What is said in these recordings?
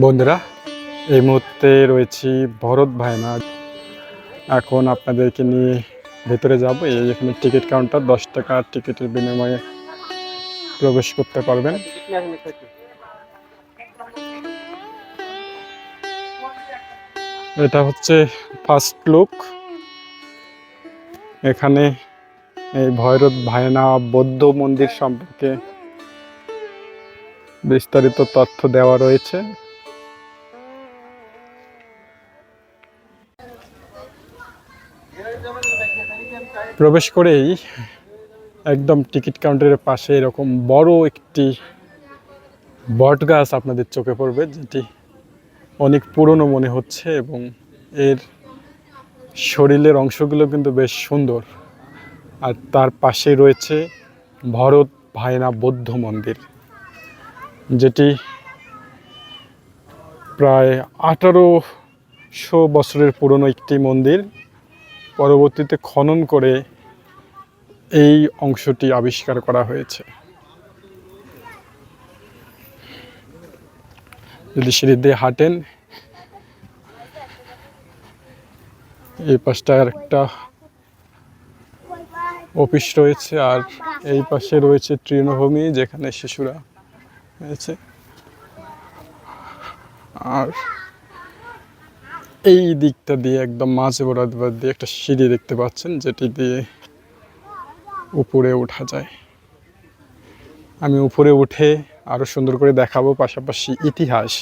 বন্ধুরা, এই মুহূর্তে রয়েছি ভরত ভায়না। এখন আপনাদেরকে নিয়ে ভেতরে যাব। এই এখানে টিকিট কাউন্টার, 10 টাকা টিকিটের বিনিময়ে প্রবেশ করতে পারবেন। এটা হচ্ছে ফার্স্ট লুক। এখানে এই ভরত ভায়না বৌদ্ধ মন্দির সম্পর্কে বিস্তারিত তথ্য দেওয়া রয়েছে। প্রবেশ করেই একদম টিকিট কাউন্টারের পাশে এরকম বড় একটি বট গাছ আপনাদের চোখে পড়বে, যেটি অনেক পুরনো মনে হচ্ছে এবং এর শরীরের অংশগুলো কিন্তু বেশ সুন্দর। আর তার পাশে রয়েছে ভরত ভায়না বৌদ্ধ মন্দির, যেটি প্রায় 1800 বছরের পুরনো একটি মন্দির। পরবর্তীতে খনন করে এই অংশটি আবিষ্কার করা হয়েছে। যদি সিঁড়ি দিয়ে হাঁটেন, এই পাশটা একটা অফিস রয়েছে, আর এই পাশে রয়েছে তৃণভূমি, যেখানে শিশুরা রয়েছে। আর এই দিকটা দিয়ে একদম মাঝ বরাবর দিয়ে একটা সিঁড়ি দেখতে পাচ্ছেন, যেটি দিয়ে উপরে ওঠা যায়। আমি উপরে উঠে আরো সুন্দর করে দেখাবো, পাশাপাশি ইতিহাস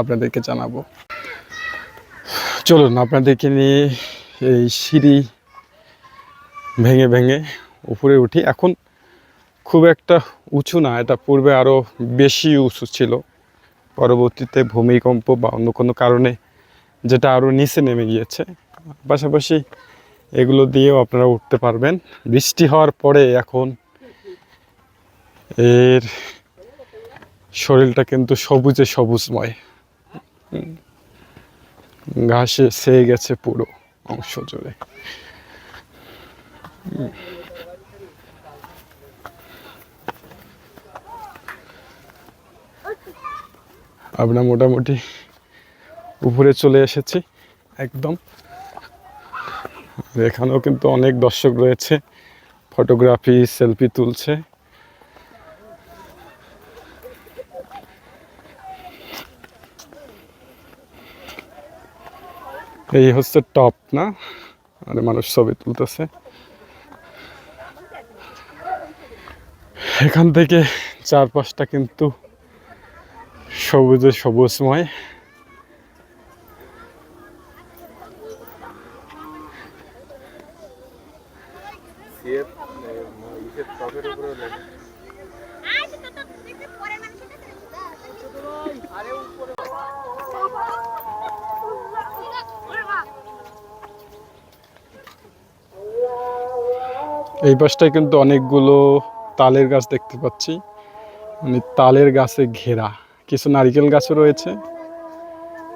আপনাদেরকে জানাবো। চলুন আপনাদেরকে নিয়ে এই সিঁড়ি ভেঙে ভেঙে উপরে উঠি। এখন খুব একটা উঁচু না, এটা পূর্বে আরও বেশি উঁচু ছিল। পরবর্তীতে ভূমিকম্প বা অন্য কোনো কারণে যেটা আরও নিচে নেমে গিয়েছে। পাশাপাশি এগুলো দিয়েও আপনারা উঠতে পারবেন। বৃষ্টি হওয়ার পরে এখন এর শরীরটা কিন্তু সবুজে সবুজময়, ঘাসে ছেয়ে গেছে পুরো অংশ জুড়ে। আমরা মোটামুটি উপরে চলে এসেছি একদম। এখানেও কিন্তু অনেক দর্শক রয়েছে, ফটোগ্রাফি সেলফি তুলছে। এই হচ্ছে টপ না, আর মানুষ ছবি তুলতেছে। এখান থেকে চারপাশটা কিন্তু সবুজে সবুজময়। এই পাশটায় কিন্তু অনেকগুলো তালের গাছ দেখতে পাচ্ছি, মানে তালের গাছে ঘেরা। কিছু নারিকেল গাছও রয়েছে।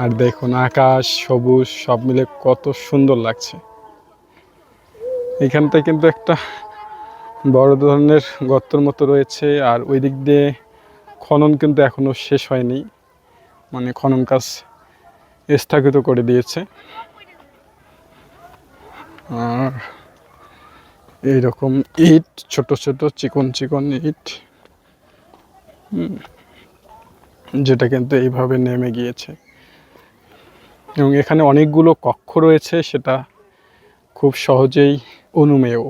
আর দেখুন আকাশ সবুজ সব মিলে কত সুন্দর লাগছে। এখানটায় কিন্তু একটা বড় ধরনের গর্তের মতো রয়েছে, আর ওই দিক দিয়ে খনন কিন্তু এখনো শেষ হয়নি, মানে খনন কাজ স্থগিত করে দিয়েছে। আর এইরকম ইট, ছোট ছোট চিকন চিকন ইট, যেটা কিন্তু এইভাবে নেমে গিয়েছে। এবং এখানে অনেকগুলো কক্ষ রয়েছে, সেটা খুব সহজেই অনুমেয়।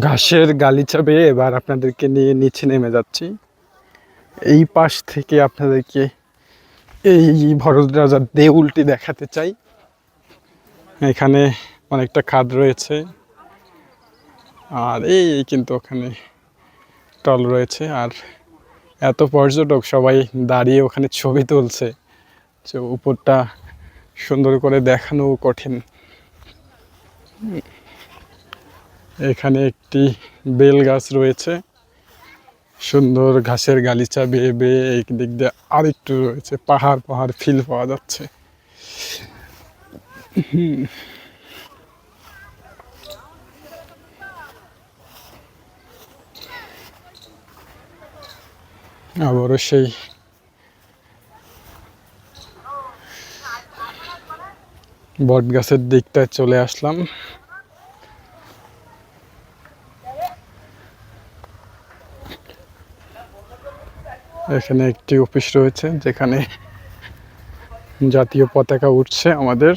ঘাসের গালিচা বেয়ে এবার আপনাদেরকে নিয়ে নিচে নেমে যাচ্ছি। এই পাশ থেকে আপনাদেরকে এই ভরত রাজার দেউলটি দেখাতে চাই। এখানে অনেকটা খাদ রয়েছে, আর এই কিন্তু ওখানে টল রয়েছে। আর এত পর্যটক সবাই দাঁড়িয়ে ওখানে ছবি তুলছে, যে উপরটা সুন্দর করে দেখানো কঠিন। এখানে একটি বেল গাছ রয়েছে, সুন্দর ঘাসের গালিচা বেয়ে বেয়ে এই দিক দিয়ে আরেকটু রয়েছে, পাহাড় পাহাড় ফিল পাওয়া যাচ্ছে। আবারও সেই বট গাছের দিকটায় চলে আসলাম। এখানে একটি অফিস রয়েছে যেখানে জাতীয় পতাকা উঠছে আমাদের।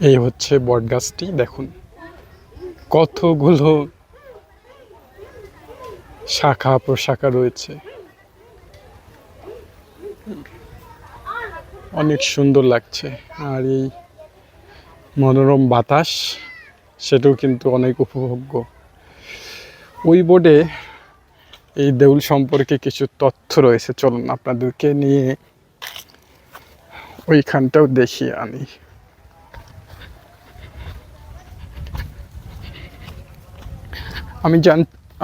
এই হচ্ছে বট গাছটি, দেখুন কতগুলো শাখা প্রশাখা রয়েছে, অনেক সুন্দর লাগছে। আর এই মনোরম বাতাস, সেটাও কিন্তু অনেক উপভোগ্য। ওই বোর্ডে এই দেউল সম্পর্কে কিছু তথ্য রয়েছে, চলুন আপনাদেরকে নিয়ে ওইখানটাও দেখিয়ে আনি।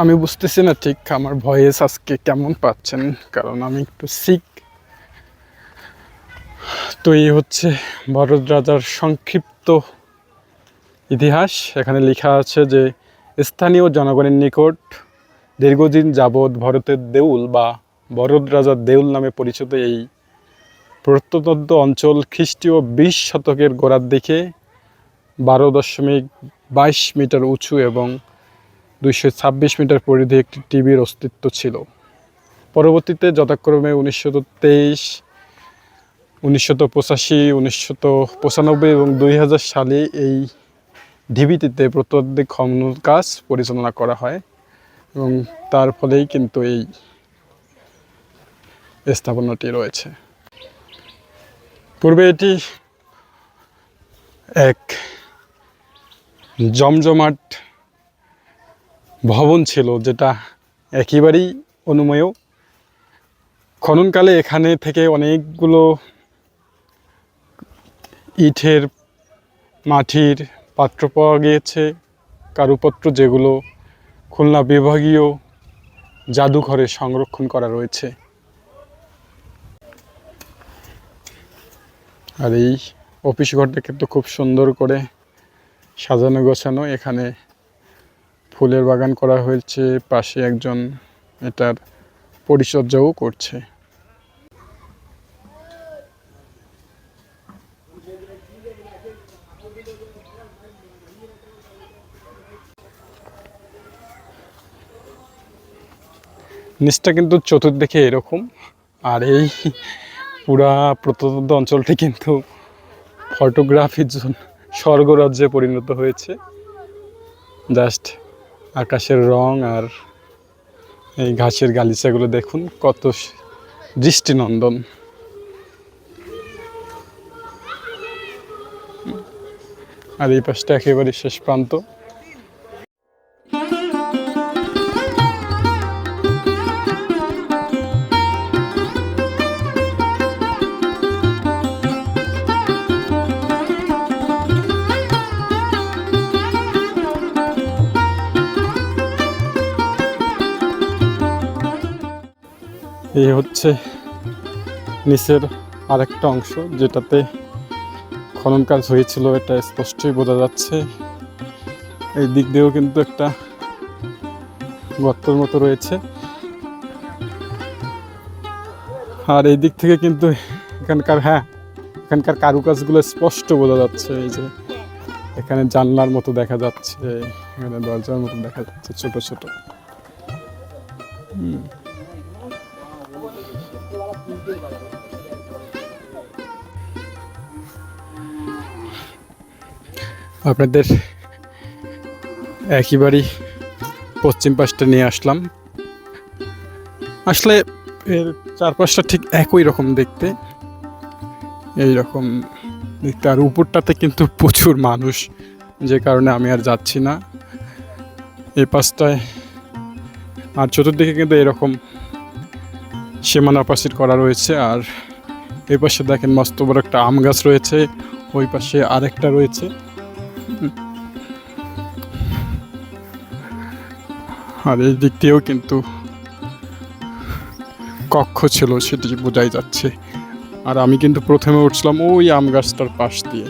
আমি বুঝতেছি না ঠিক আমার ভয়েস আজকে কেমন পাচ্ছেন, কারণ আমি একটু সিক। তো এই হচ্ছে ভরত রাজার সংক্ষিপ্ত ইতিহাস। এখানে লেখা আছে যে স্থানীয় জনগণের নিকট দীর্ঘদিন যাবৎ ভরতের দেউল বা ভরত রাজার দেউল নামে পরিচিত এই প্রত্যন্ত অঞ্চল খ্রিস্টীয় 20 শতকের গোড়ার দিকে 12.22 মিটার উঁচু এবং 226 মিটার পরিধি একটি টিভির অস্তিত্ব ছিল। পরবর্তীতে যথাক্রমে 1923, 1985, 1995 এবং 2000 সালে এই ঢিবিটিতে প্রত্যাধিক খনন কাজ পরিচালনা করা হয় এবং তার ফলেই কিন্তু এই স্থাপনাটি রয়েছে। পূর্বে এটি এক জমজমাট ভবন ছিল, যেটা একেবারেই অনুমেয়। খননকালে এখানে থেকে অনেকগুলো ইটের, মাটির পাত্র পাওয়া গিয়েছে, কারুপত্র, যেগুলো খুলনা বিভাগীয় জাদুঘরে সংরক্ষণ করা রয়েছে। আর এই অফিস ঘরটা কিন্তু খুব সুন্দর করে সাজানো গোছানো। এখানে ফুলের বাগান করা হয়েছে, পাশে একজন এটার পরিচর্যাও করছে। নিচটা কিন্তু চতুর্দিকে এরকম, আর এই পুরা প্রত্যন্ত অঞ্চলটি কিন্তু ফটোগ্রাফির জন্য স্বর্গরাজ্যে পরিণত হয়েছে। জাস্ট আকাশের রং আর এই ঘাসের গালিচাগুলো দেখুন, কত দৃষ্টিনন্দন। আর এই পাশটা একেবারে শেষ প্রান্ত। এই হচ্ছে নিচের আরেকটা অংশ, যেটাতে খনন কাজ হয়েছিল, এটা স্পষ্টই বোঝা যাচ্ছে। এই দিক দিয়েও কিন্তু একটা গর্তের মতো রয়েছে, আর এই দিক থেকে কিন্তু এখানকার কারুকাজগুলো স্পষ্ট বোঝা যাচ্ছে। এই যে এখানে জানলার মতো দেখা যাচ্ছে, এখানে দরজার মতো দেখা যাচ্ছে ছোট ছোট। আপনাদের একেবারেই পশ্চিম পাশটা নিয়ে আসলাম। আসলে এর চারপাশটা ঠিক একই রকম দেখতে, এই রকম দেখতে। আর উপরটাতে কিন্তু প্রচুর মানুষ, যে কারণে আমি আর যাচ্ছি না। এই পাশটায় আর চতুর্দিকে কিন্তু এরকম সীমানা প্রাচীর করা রয়েছে। আর এই পাশে দেখেন মস্ত বড় একটা আম গাছ রয়েছে, ওই পাশে আরেকটা রয়েছে। আর এই দিক দিয়েও কিন্তু কক্ষ ছিল, সেটি বোঝাই যাচ্ছে। আর আমি কিন্তু প্রথমে উঠছিলাম ওই আম গাছটার পাশ দিয়ে।